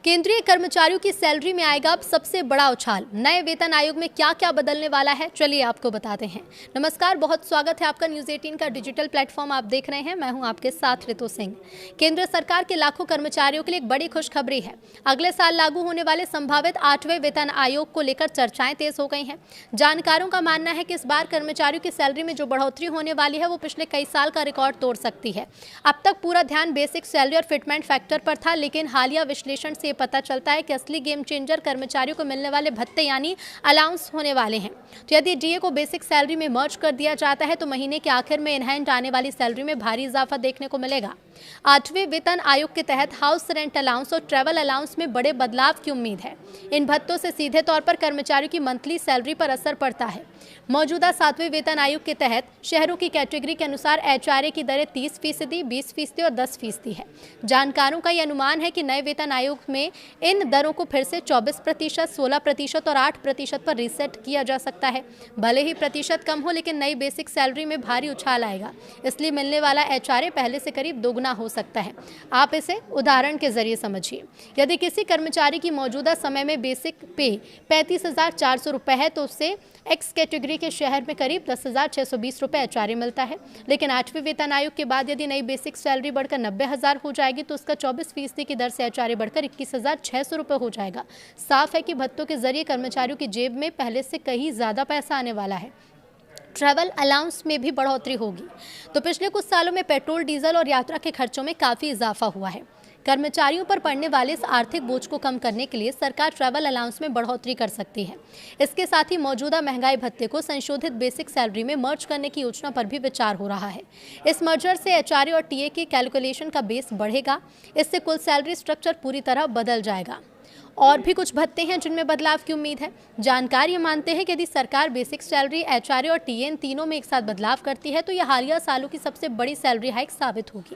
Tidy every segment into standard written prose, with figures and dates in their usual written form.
केंद्रीय कर्मचारियों की सैलरी में आएगा अब सबसे बड़ा उछाल। नए वेतन आयोग में क्या क्या बदलने वाला है, चलिए आपको बताते हैं। नमस्कार, बहुत स्वागत है आपका न्यूज़ 18 का डिजिटल प्लेटफॉर्म आप देख रहे हैं। मैं हूं आपके साथ रितु सिंह। केंद्र सरकार के लाखों कर्मचारियों के लिए एक बड़ी खुशखबरी है। अगले साल लागू होने वाले संभावित 8वें वेतन आयोग को लेकर चर्चाएं तेज हो गई हैं। जानकारों का मानना है कि इस बार कर्मचारियों की सैलरी में जो बढ़ोतरी होने वाली है वो पिछले कई साल का रिकॉर्ड तोड़ सकती है। अब तक पूरा ध्यान बेसिक सैलरी और फिटमेंट फैक्टर पर था, लेकिन हालिया विश्लेषण से पता चलता है कि असली गेम चेंजर कर्मचारियों को मिलने वाले भत्ते यानी अलाउंस होने वाले हैं। तो यदि डीए को बेसिक सैलरी में मर्ज कर दिया जाता है तो महीने के आखिर में इनहैंड आने वाली सैलरी में भारी इजाफा देखने को मिलेगा। 8वें वेतन आयोग के तहत हाउस रेंट अलाउंस और ट्रैवल अलाउंस में बड़े बदलाव की उम्मीद है। इन भत्तों से सीधे तौर पर कर्मचारियों की मंथली सैलरी पर असर पड़ता है। मौजूदा 7वें वेतन आयोग के तहत शहरों की कैटेगरी के अनुसार एचआरए की दरें 30%, 20% और 10% है। जानकारों का यह अनुमान है कि नए वेतन आयोग में इन दरों को फिर से 24%, 16% और 8% पर रीसेट किया जा सकता है। भले ही प्रतिशत कम हो, लेकिन नई बेसिक सैलरी में भारी उछाल आएगा। इसलिए मिलने वाला एचआरए पहले से करीब दोगुना हो सकता है। आप इसे उदाहरण के जरिए समझिए। यदि किसी कर्मचारी की मौजूदा समय में बेसिक पे 35,400 रुपये है तो उससे एक्स कैटेगरी के शहर में करीब 10,620 रुपये एचआरए मिलता है। लेकिन 8वें वेतन आयोग के बाद यदि नई बेसिक सैलरी बढ़कर 90,000 हो जाएगी तो उसका 24% की दर से एचआरए बढ़कर 21,600 रुपये हो जाएगा। साफ है कि भत्तों के जरिए कर्मचारियों की जेब में पहले से कहीं ज़्यादा पैसा आने वाला है। ट्रैवल अलाउंस में भी बढ़ोतरी होगी। तो पिछले कुछ सालों में पेट्रोल, डीजल और यात्रा के खर्चों में काफ़ी इजाफा हुआ है। कर्मचारियों पर पड़ने वाले इस आर्थिक बोझ को कम करने के लिए सरकार ट्रैवल अलाउंस में बढ़ोतरी कर सकती है। इसके साथ ही मौजूदा महंगाई भत्ते को संशोधित बेसिक सैलरी में मर्ज करने की योजना पर भी विचार हो रहा है। इस मर्जर से एचआरए और टीए की कैलकुलेशन का बेस बढ़ेगा। इससे कुल सैलरी स्ट्रक्चर पूरी तरह बदल जाएगा। और भी कुछ भत्ते हैं जिनमें बदलाव की उम्मीद है। जानकार ये मानते हैं कि यदि सरकार बेसिक सैलरी, एचआरए और टीए इन तीनों में एक साथ बदलाव करती है तो यह हालिया सालों की सबसे बड़ी सैलरी हाइक साबित होगी।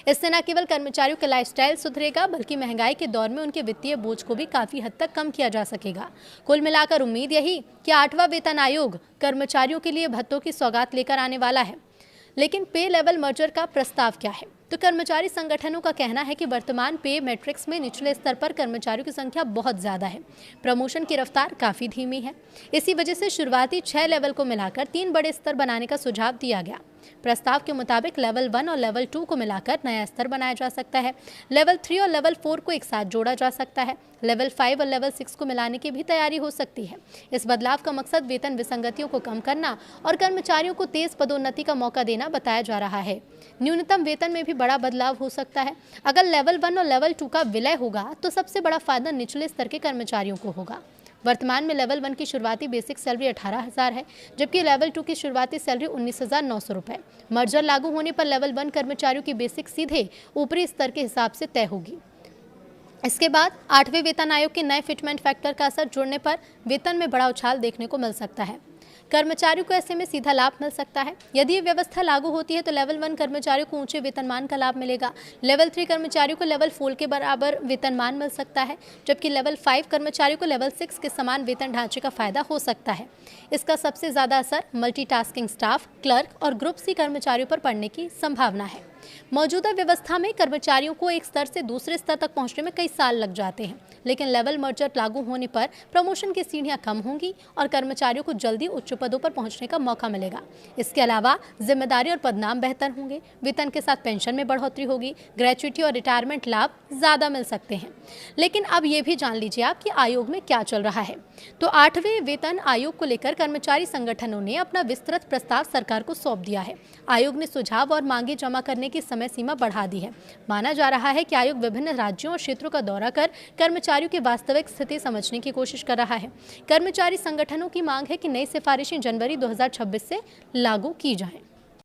इससे न केवल कर्मचारियों का लाइफस्टाइल सुधरेगा, बल्कि महंगाई के दौर में उनके वित्तीय बोझ को भी काफ़ी हद तक कम किया जा सकेगा। कुल मिलाकर उम्मीद यही कि 8वां वेतन आयोग कर्मचारियों के लिए भत्तों की सौगात लेकर आने वाला है। लेकिन पे लेवल मर्जर का प्रस्ताव क्या है? तो कर्मचारी संगठनों का कहना है कि वर्तमान पे मैट्रिक्स में निचले स्तर पर कर्मचारियों की संख्या बहुत ज़्यादा है। प्रमोशन की रफ्तार काफ़ी धीमी है। इसी वजह से शुरुआती 6 लेवल को मिलाकर 3 बड़े स्तर बनाने का सुझाव दिया गया। प्रस्ताव के मुताबिक लेवल 1 और लेवल 2 को मिलाकर नया स्तर बनाया जा सकता है। लेवल 3 और लेवल 4 को एक साथ जोड़ा जा सकता है। लेवल 5 और लेवल 6 को मिलाने की भी तैयारी हो सकती है। इस बदलाव का मकसद वेतन विसंगतियों को कम करना और कर्मचारियों को तेज पदोन्नति का मौका देना बताया जा रहा है। न्यूनतम वेतन में भी बड़ा बदलाव हो सकता है। अगर लेवल 1 और लेवल 2 का विलय होगा तो सबसे बड़ा फायदा निचले स्तर के कर्मचारियों को होगा। वर्तमान में लेवल 1 की शुरुआती बेसिक सैलरी 18,000 है, जबकि लेवल 2 की शुरुआती सैलरी 19,900 रुपये। मर्जर लागू होने पर लेवल 1 कर्मचारियों की बेसिक सीधे ऊपरी स्तर के हिसाब से तय होगी। इसके बाद 8वें वेतन आयोग के नए फिटमेंट फैक्टर का असर जुड़ने पर वेतन में बड़ा उछाल देखने को मिल सकता है। कर्मचारियों को ऐसे में सीधा लाभ मिल सकता है। यदि ये व्यवस्था लागू होती है तो लेवल 1 कर्मचारियों को ऊंचे वेतनमान का लाभ मिलेगा। लेवल 3 कर्मचारियों को लेवल 4 के बराबर वेतनमान मिल सकता है, जबकि लेवल 5 कर्मचारियों को लेवल 6 के समान वेतन ढांचे का फायदा हो सकता है। इसका सबसे ज़्यादा असर मल्टीटास्किंग स्टाफ, क्लर्क और ग्रुप सी कर्मचारियों पर पड़ने की संभावना है। मौजूदा व्यवस्था में कर्मचारियों को एक स्तर से दूसरे स्तर तक पहुंचने में कई साल लग जाते हैं, लेकिन लेवल मर्जर लागू होने पर प्रमोशन की सीढ़ियां कम होंगी और कर्मचारियों को जल्दी उच्च पदों पर पहुंचने का मौका मिलेगा। इसके अलावा जिम्मेदारी और पदनाम बेहतर होंगे। वेतन के साथ पेंशन में बढ़ोतरी होगी। ग्रेच्युटी और रिटायरमेंट लाभ ज़्यादा मिल सकते हैं। लेकिन अब ये भी जान लीजिए आप कि आयोग में क्या चल रहा है। तो 8वें वेतन आयोग को लेकर कर्मचारी संगठनों ने अपना विस्तृत प्रस्ताव सरकार को सौंप दिया है। आयोग ने सुझाव और मांगे जमा करने की समय सीमा बढ़ा दी है। माना जा रहा है कि आयोग विभिन्न राज्यों और क्षेत्रों का दौरा कर कर्मचारियों की वास्तविक स्थिति समझने की कोशिश कर रहा है। कर्मचारी संगठनों की मांग है कि नई सिफारिशें जनवरी 2026 से लागू की जाएं।